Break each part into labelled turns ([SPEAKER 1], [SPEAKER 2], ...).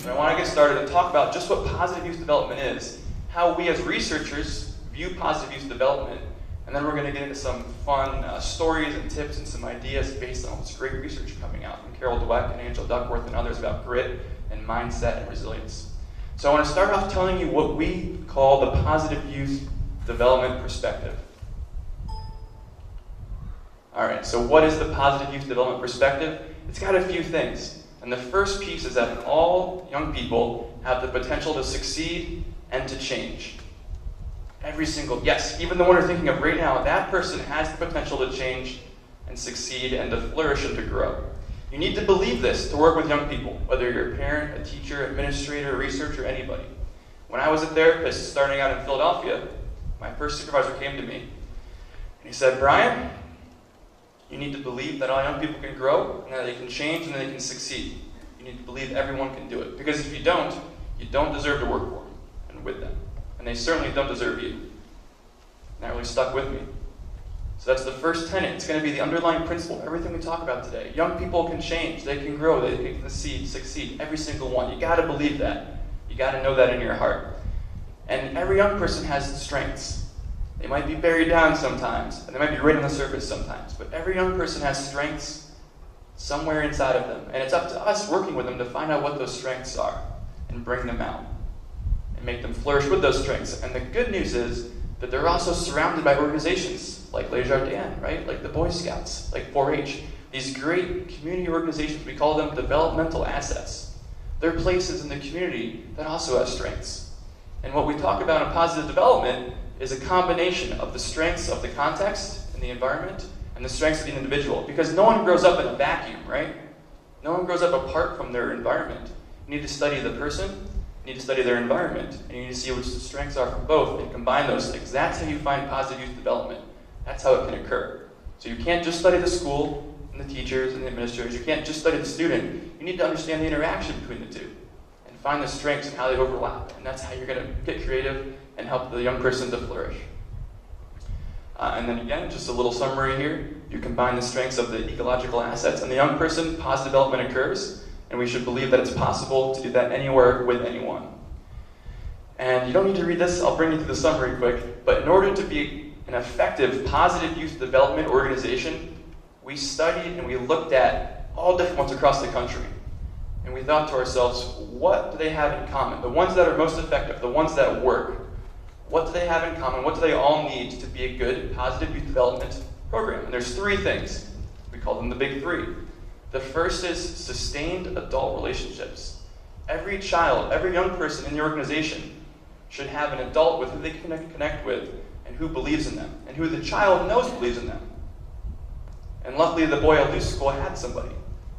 [SPEAKER 1] But I want to get started and talk about just what positive youth development is, how we as researchers view positive youth development, and then we're going to get into some fun stories and tips and some ideas based on all this great research coming out from Carol Dweck and Angela Duckworth and others about grit and mindset and resilience. So I want to start off telling you what we call the positive youth development perspective. All right, so what is the positive youth development perspective? It's got a few things. And the first piece is that all young people have the potential to succeed and to change. Every single, yes, even the one you're thinking of right now, that person has the potential to change and succeed and to flourish and to grow. You need to believe this to work with young people, whether you're a parent, a teacher, administrator, researcher, anybody. When I was a therapist starting out in Philadelphia, my first supervisor came to me and he said, "Brian, you need to believe that all young people can grow and that they can change and that they can succeed. You need to believe everyone can do it. Because if you don't deserve to work for them and with them. And they certainly don't deserve you." And that really stuck with me. So that's the first tenet. It's going to be the underlying principle of everything we talk about today. Young people can change, they can grow, they can succeed, every single one. You got to believe that. You got to know that in your heart. And every young person has strengths. They might be buried down sometimes, and they might be right on the surface sometimes, but every young person has strengths somewhere inside of them. And it's up to us working with them to find out what those strengths are and bring them out and make them flourish with those strengths. And the good news is that they're also surrounded by organizations like Les Jardins, right? Like the Boy Scouts, like 4-H. These great community organizations, we call them developmental assets. They're places in the community that also have strengths. And what we talk about in positive development is a combination of the strengths of the context and the environment and the strengths of the individual. Because no one grows up in a vacuum, right? No one grows up apart from their environment. You need to study the person, you need to study their environment, and you need to see which the strengths are from both and combine those things. That's how you find positive youth development. That's how it can occur. So you can't just study the school and the teachers and the administrators. You can't just study the student. You need to understand the interaction between the two and find the strengths and how they overlap. And that's how you're going to get creative and help the young person to flourish. And then again, just a little summary here. You combine the strengths of the ecological assets and the young person, positive development occurs, and we should believe that it's possible to do that anywhere with anyone. And you don't need to read this, I'll bring you through the summary quick, but in order to be an effective positive youth development organization, we studied and we looked at all different ones across the country. And we thought to ourselves, what do they have in common? The ones that are most effective, the ones that work. What do they have in common? What do they all need to be a good positive youth development program? And there's three things. We call them the big three. The first is sustained adult relationships. Every child, every young person in the organization should have an adult with who they can connect with and who believes in them and who the child knows believes in them. And luckily the boy at Luce School had somebody.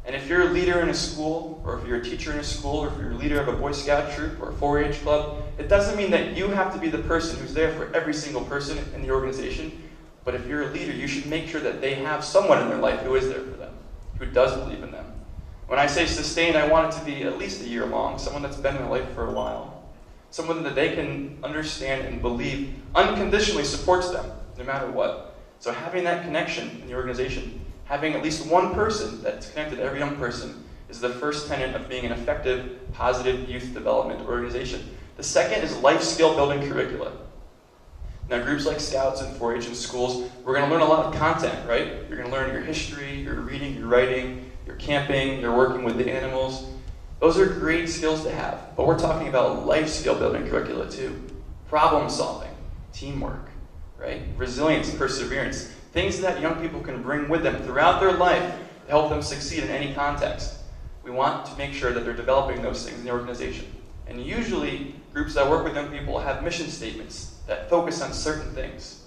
[SPEAKER 1] And if you're a leader in a school, or if you're a teacher in a school, or if you're a leader of a Boy Scout troop or a 4-H club, it doesn't mean that you have to be the person who's there for every single person in the organization. But if you're a leader, you should make sure that they have someone in their life who is there for them, who does believe in them. When I say sustained, I want it to be at least a year long, someone that's been in their life for a while. Someone that they can understand and believe unconditionally supports them, no matter what. So having that connection in the organization, having at least one person that's connected to every young person is the first tenet of being an effective, positive youth development organization. The second is life skill building curricula. Now, groups like Scouts and 4-H and schools, we're going to learn a lot of content, right? You're going to learn your history, your reading, your writing, your camping, your working with the animals. Those are great skills to have, but we're talking about life skill building curricula too. Problem solving, teamwork, right? Resilience, perseverance. Things that young people can bring with them throughout their life to help them succeed in any context. We want to make sure that they're developing those things in the organization. And usually, groups that work with young people have mission statements that focus on certain things.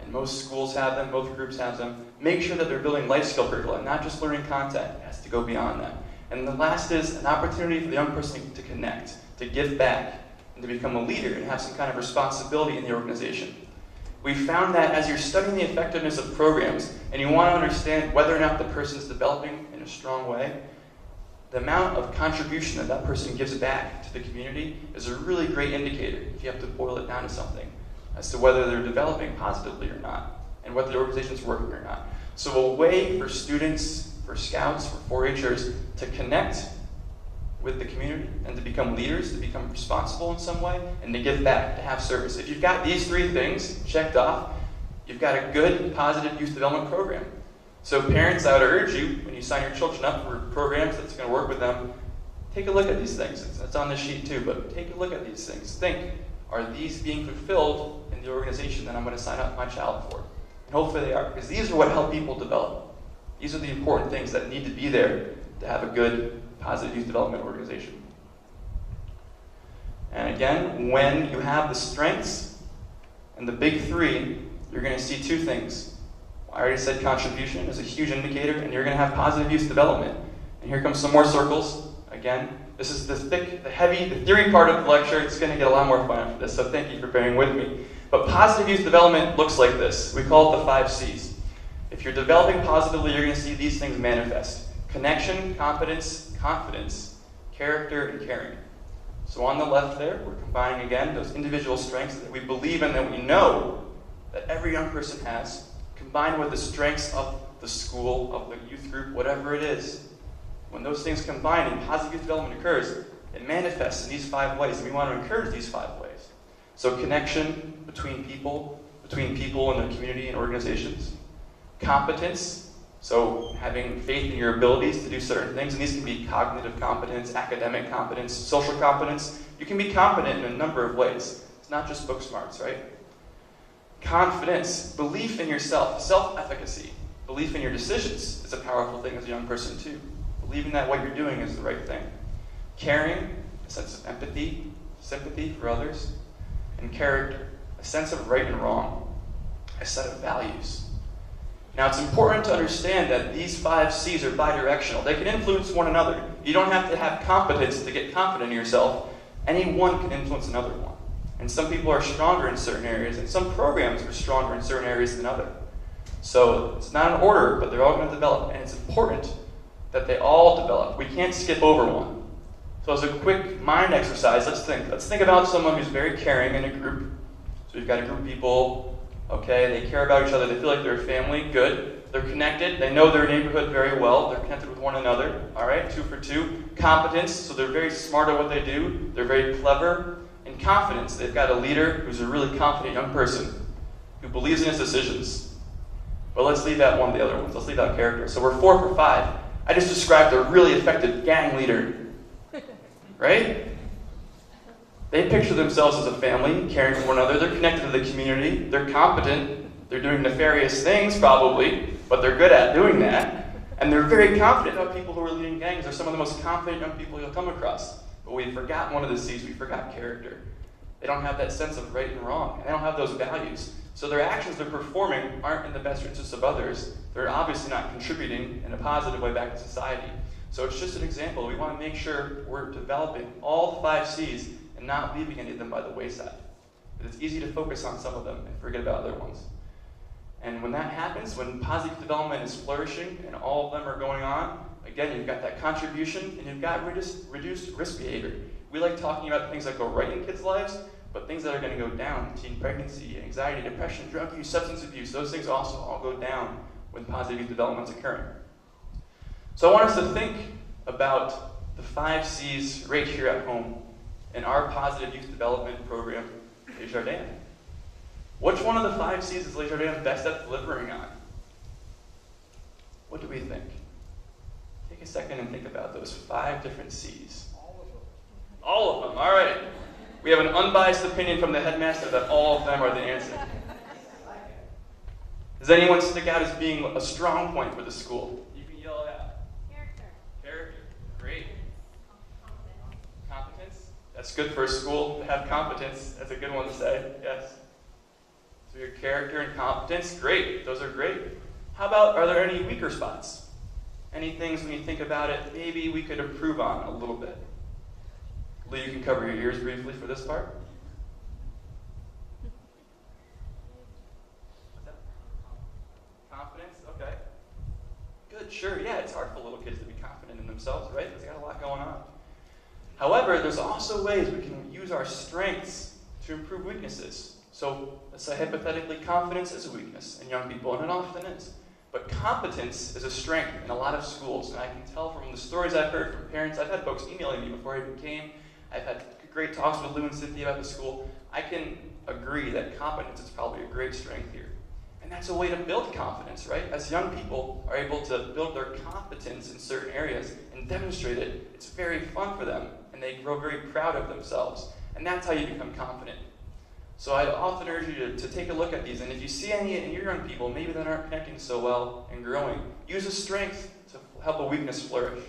[SPEAKER 1] And most schools have them, most groups have them. Make sure that they're building life skill curricula, not just learning content. It has to go beyond that. And the last is an opportunity for the young person to connect, to give back, and to become a leader and have some kind of responsibility in the organization. We found that as you're studying the effectiveness of programs and you want to understand whether or not the person's developing in a strong way, the amount of contribution that that person gives back to the community is a really great indicator, if you have to boil it down to something, as to whether they're developing positively or not, and whether the organization's working or not. So a way for students, for Scouts, for 4-Hers to connect with the community and to become leaders, to become responsible in some way, and to give back, to have service. If you've got these three things checked off, you've got a good, positive youth development program. So parents, I would urge you, when you sign your children up for programs that's going to work with them, take a look at these things. It's on the sheet too, but take a look at these things. Think, are these being fulfilled in the organization that I'm going to sign up my child for? And hopefully they are, because these are what help people develop. These are the important things that need to be there to have a good, positive youth development organization. And again, when you have the strengths and the big three, you're going to see two things. I already said contribution is a huge indicator, and you're going to have positive youth development. And here comes some more circles. Again, this is the thick, the heavy, the theory part of the lecture. It's going to get a lot more fun after this, so thank you for bearing with me. But positive youth development looks like this. We call it the 5 C's. If you're developing positively, you're going to see these things manifest. Connection, competence, confidence, character, and caring. So on the left there, we're combining again those individual strengths that we believe in, that we know that every young person has, combined with the strengths of the school, of the youth group, whatever it is. When those things combine and positive youth development occurs, it manifests in these 5 ways, and we want to encourage these 5 ways. So connection between people and their community and organizations. Competence, so having faith in your abilities to do certain things, and these can be cognitive competence, academic competence, social competence. You can be competent in a number of ways. It's not just book smarts, right? Confidence, belief in yourself, self-efficacy, belief in your decisions is a powerful thing as a young person too. Believing that what you're doing is the right thing. Caring, a sense of empathy, sympathy for others. And character, a sense of right and wrong, a set of values. Now it's important to understand that these 5 C's are bidirectional. They can influence one another. You don't have to have competence to get confident in yourself. Any one can influence another one. And some people are stronger in certain areas, and some programs are stronger in certain areas than others. So it's not an order, but they're all going to develop, and it's important that they all develop. We can't skip over one. So as a quick mind exercise, let's think. Let's think about someone who's very caring in a group. So you've got a group of people, okay, they care about each other, they feel like they're a family, good. They're connected, they know their neighborhood very well, they're connected with one another, all right, 2 for 2. Competence, so they're very smart at what they do, they're very clever. And confidence, they've got a leader who's a really confident young person who believes in his decisions. But let's leave out one of the other ones. Let's leave out character. So we're 4 for 5. I just described a really effective gang leader, right? They picture themselves as a family, caring for one another. They're connected to the community. They're competent. They're doing nefarious things, probably, but they're good at doing that. And they're very confident about people who are leading gangs. They're some of the most confident young people you'll come across. But we forgot one of the C's. We forgot character. They don't have that sense of right and wrong. And they don't have those values. So their actions they're performing aren't in the best interests of others. They're obviously not contributing in a positive way back to society. So it's just an example. We want to make sure we're developing all the 5 C's and not leaving any of them by the wayside. But it's easy to focus on some of them and forget about other ones. And when that happens, when positive development is flourishing and all of them are going on, again, you've got that contribution and you've got reduced risk behavior. We like talking about things that go right in kids' lives, but things that are going to go down, teen pregnancy, anxiety, depression, drug use, substance abuse, those things also all go down when positive youth development is occurring. So I want us to think about the 5 C's right here at home in our positive youth development program, Jardin. Which one of the 5 C's is Jardin best at delivering on? What do we think? Take a second and think about those 5 different C's.
[SPEAKER 2] All of them.
[SPEAKER 1] All of them, all right. We have an unbiased opinion from the headmaster that all of them are the answer. Does anyone stick out as being a strong point for the school? You can yell it out. Character, great. Competence, that's good for a school to have competence. That's a good one to say, yes. So your character and competence, great. Those are great. How about, are there any weaker spots? Any things when you think about it, maybe we could improve on a little bit? Lee, you can cover your ears briefly for this part. What's that? Confidence, okay. Good, sure, yeah, it's hard for little kids to be confident in themselves, right? Because they got a lot going on. However, there's also ways we can use our strengths to improve weaknesses. So let's say hypothetically confidence is a weakness in young people, and it often is. But competence is a strength in a lot of schools, and I can tell from the stories I've heard from parents. I've had folks emailing me before I even came. I've had great talks with Lou and Cynthia about the school. I can agree that competence is probably a great strength here. And that's a way to build confidence, right? As young people are able to build their competence in certain areas and demonstrate it, it's very fun for them, and they grow very proud of themselves. And that's how you become confident. So I often urge you to take a look at these, and if you see any in your young people, maybe that aren't connecting so well and growing, use a strength to help a weakness flourish.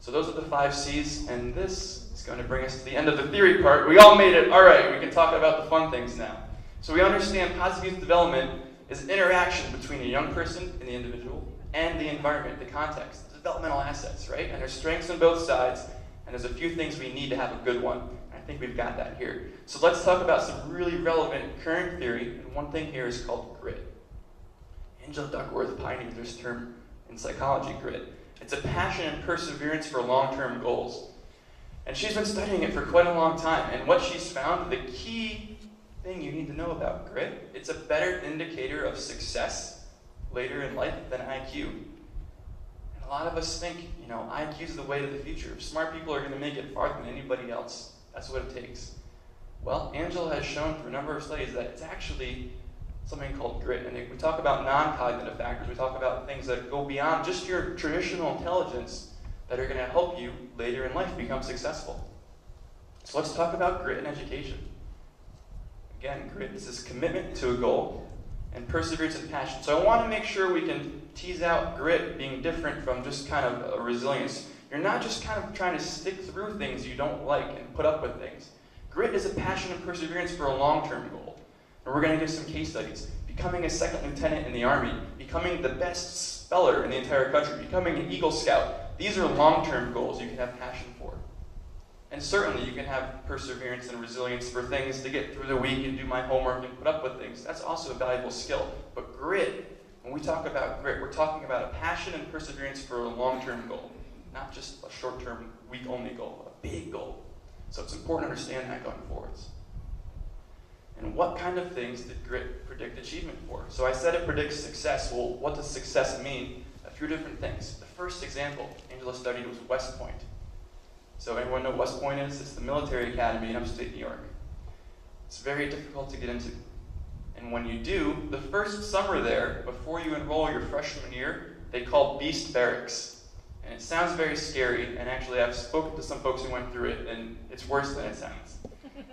[SPEAKER 1] So those are the 5 C's, and this is going to bring us to the end of the theory part. We all made it. All right, we can talk about the fun things now. So we understand positive youth development is interaction between a young person and the individual and the environment, the context, the developmental assets, right? And there's strengths on both sides, and there's a few things we need to have a good one. I think we've got that here. So let's talk about some really relevant current theory, and one thing here is called grit. Angela Duckworth pioneered this term in psychology, grit. It's a passion and perseverance for long-term goals. And she's been studying it for quite a long time, and what she's found, the key thing you need to know about grit, it's a better indicator of success later in life than IQ. And a lot of us think, IQ is the way to the future. Smart people are going to make it farther than anybody else. That's what it takes. Well, Angela has shown through a number of studies that it's actually something called grit. And we talk about non-cognitive factors. We talk about things that go beyond just your traditional intelligence that are going to help you later in life become successful. So let's talk about grit in education. Again, grit is this commitment to a goal and perseverance and passion. So I want to make sure we can tease out grit being different from just kind of a resilience. You're not just kind of trying to stick through things you don't like and put up with things. Grit is a passion and perseverance for a long-term goal. And we're going to give some case studies. Becoming a second lieutenant in the Army, becoming the best speller in the entire country, becoming an Eagle Scout. These are long-term goals you can have passion for. And certainly you can have perseverance and resilience for things to get through the week and do my homework and put up with things. That's also a valuable skill. But grit, when we talk about grit, we're talking about a passion and perseverance for a long-term goal. Not just a short-term, week-only goal, a big goal. So it's important to understand that going forwards. And what kind of things did grit predict achievement for? So I said it predicts success. Well, what does success mean? A few different things. The first example Angela studied was West Point. So everyone know what West Point is? It's the military academy in upstate New York. It's very difficult to get into. And when you do, the first summer there, before you enroll your freshman year, they call Beast Barracks. And it sounds very scary, and actually I've spoken to some folks who went through it, and it's worse than it sounds.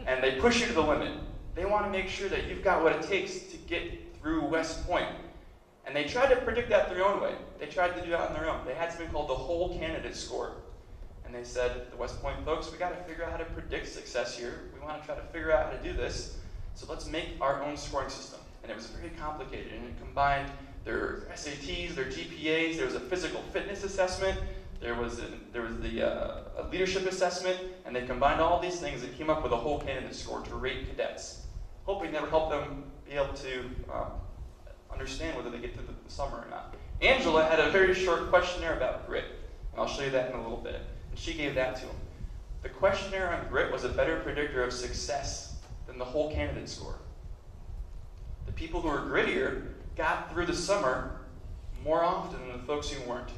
[SPEAKER 1] And they push you to the limit. They want to make sure that you've got what it takes to get through West Point. And they tried to predict that their own way. They tried to do that on their own. They had something called the whole candidate score. And they said, the West Point folks, we got to figure out how to predict success here. We want to try to figure out how to do this. So let's make our own scoring system. And it was very complicated, and it combined their SATs, their GPAs, there was a physical fitness assessment, there was a leadership assessment, and they combined all these things and came up with a whole candidate score to rate cadets, hoping that would help them be able to understand whether they get through the summer or not. Angela had a very short questionnaire about grit, and I'll show you that in a little bit, and she gave that to him. The questionnaire on grit was a better predictor of success than the whole candidate score. The people who were grittier got through the summer more often than the folks who weren't.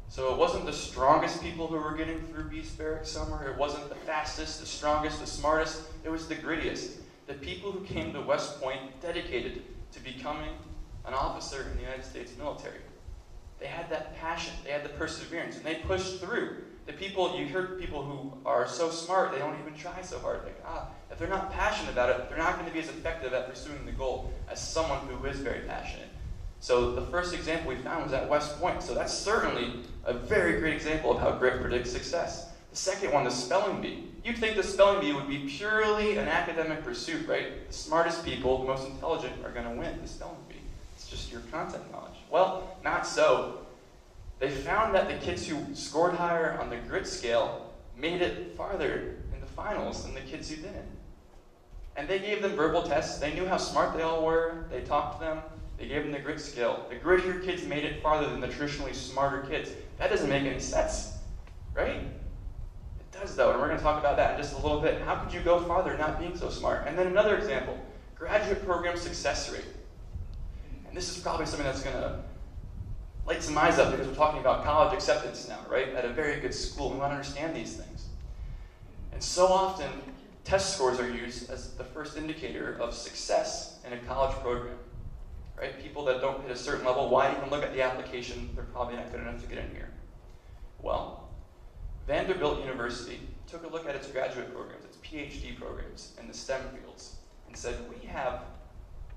[SPEAKER 1] So it wasn't the strongest people who were getting through Beast Barracks summer. It wasn't the fastest, the strongest, the smartest. It was the grittiest. The people who came to West Point dedicated to becoming an officer in the United States military. They had that passion. They had the perseverance, and they pushed through. The people, you heard people who are so smart, they don't even try so hard. Like, if they're not passionate about it, they're not going to be as effective at pursuing the goal as someone who is very passionate. So the first example we found was at West Point. So that's certainly a very great example of how grit predicts success. The second one, the spelling bee. You'd think the spelling bee would be purely an academic pursuit, right? The smartest people, the most intelligent, are going to win the spelling bee. It's just your content knowledge. Well, not so. They found that the kids who scored higher on the grit scale made it farther in the finals than the kids who didn't. And they gave them verbal tests. They knew how smart they all were. They talked to them. They gave them the grit scale. The grittier kids made it farther than the traditionally smarter kids. That doesn't make any sense, right? It does, though, and we're going to talk about that in just a little bit. How could you go farther not being so smart? And then another example, graduate program success rate. And And this is probably something that's going to light some eyes up because we're talking about college acceptance now, right? At a very good school, we want to understand these things. And so often, test scores are used as the first indicator of success in a college program, right? People that don't hit a certain level, why even look at the application? They're probably not good enough to get in here. Well, Vanderbilt University took a look at its graduate programs, its PhD programs in the STEM fields, and said, we have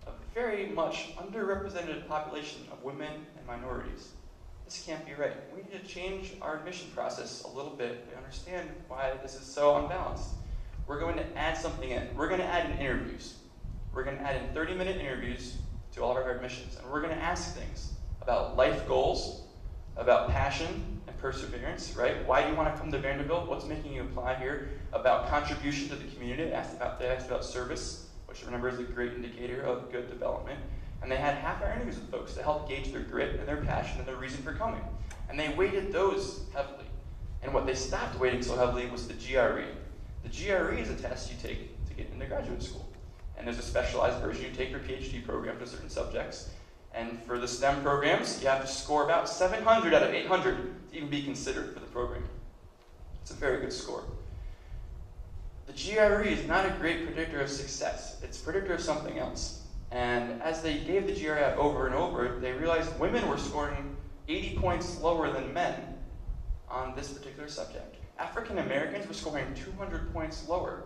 [SPEAKER 1] a very much underrepresented population of women and minorities. This can't be right. We need to change our admission process a little bit to understand why this is so unbalanced. We're going to add something in. We're going to add in interviews. We're going to add in 30-minute interviews to all of our admissions, and we're going to ask things about life goals, about passion and perseverance, right? Why do you want to come to Vanderbilt? What's making you apply here? About contribution to the community. They asked about service, which remember is a great indicator of good development. And they had half-hour interviews with folks to help gauge their grit and their passion and their reason for coming. And they weighted those heavily. And what they stopped weighting so heavily was the GRE. The GRE is a test you take to get into graduate school. And there's a specialized version you take for PhD programs for certain subjects. And for the STEM programs, you have to score about 700 out of 800 to even be considered for the program. It's a very good score. The GRE is not a great predictor of success. It's a predictor of something else. And as they gave the GRE out over and over, they realized women were scoring 80 points lower than men on this particular subject. African Americans were scoring 200 points lower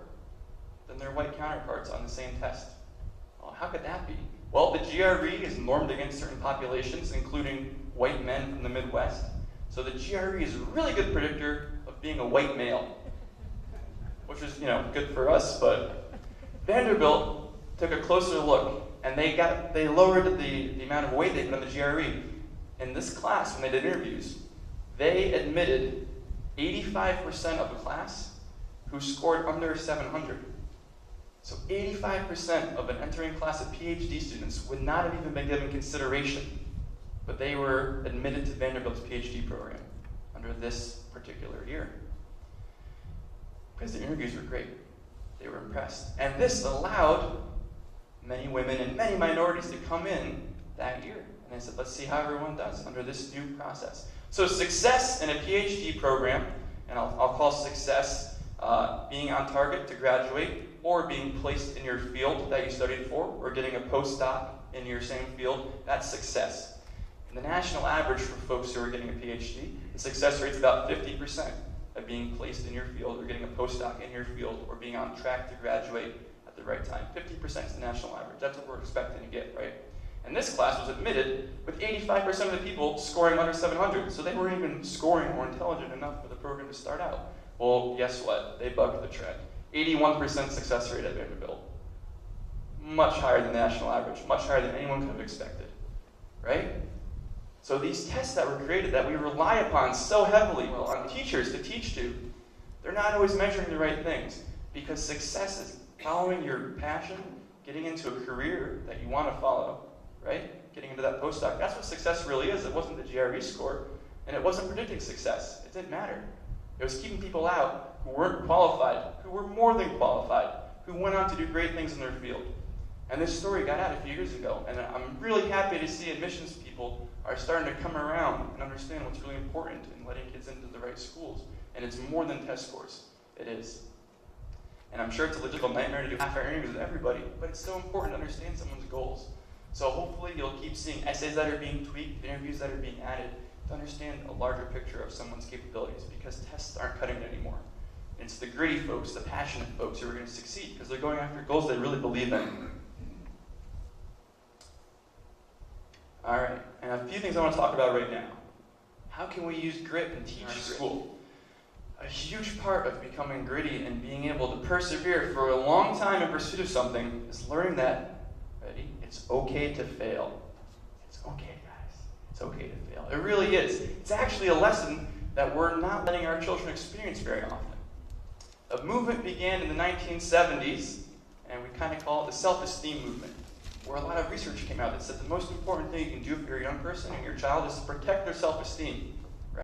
[SPEAKER 1] than their white counterparts on the same test. Well, how could that be? Well, the GRE is normed against certain populations, including white men from the Midwest. So the GRE is a really good predictor of being a white male, which is, good for us, but Vanderbilt took a closer look, and they lowered the amount of weight they put on the GRE. In this class, when they did interviews, they admitted 85% of the class who scored under 700. So 85% of an entering class of PhD students would not have even been given consideration, but they were admitted to Vanderbilt's PhD program under this particular year. Because the interviews were great. They were impressed. And this allowed many women and many minorities to come in that year. And they said, let's see how everyone does under this new process. So success in a PhD program, and I'll call success being on target to graduate, or being placed in your field that you studied for, or getting a postdoc in your same field, that's success. And the national average for folks who are getting a PhD, the success rate's about 50% of being placed in your field, or getting a postdoc in your field, or being on track to graduate at the right time. 50% is the national average. That's what we're expecting to get, right? And this class was admitted with 85% of the people scoring under 700, so they weren't even scoring or intelligent enough for the program to start out. Well, guess what? They bucked the trend. 81% success rate at Vanderbilt. Much higher than the national average, much higher than anyone could have expected, right? So these tests that were created that we rely upon so heavily on teachers to teach to, they're not always measuring the right things, because success is following your passion, getting into a career that you want to follow, right? Getting into that postdoc. That's what success really is. It wasn't the GRE score, and it wasn't predicting success. It didn't matter. It was keeping people out who weren't qualified, who were more than qualified, who went on to do great things in their field. And this story got out a few years ago, and I'm really happy to see admissions people are starting to come around and understand what's really important in letting kids into the right schools. And it's more than test scores. It is. And I'm sure it's a logistical nightmare to do half-hour interviews with everybody, but it's so important to understand someone's goals. So hopefully you'll keep seeing essays that are being tweaked, interviews that are being added, to understand a larger picture of someone's capabilities, because tests aren't cutting it anymore. It's the gritty folks, the passionate folks who are going to succeed, because they're going after goals they really believe in. All right, and a few things I want to talk about right now. How can we use grit and teach school? A huge part of becoming gritty and being able to persevere for a long time in pursuit of something is learning that, ready, it's okay to fail. It's okay, guys. It's okay to fail. It really is. It's actually a lesson that we're not letting our children experience very often. A movement began in the 1970s, and we kind of call it the self-esteem movement, where a lot of research came out that said the most important thing you can do for your young person and your child is to protect their self-esteem.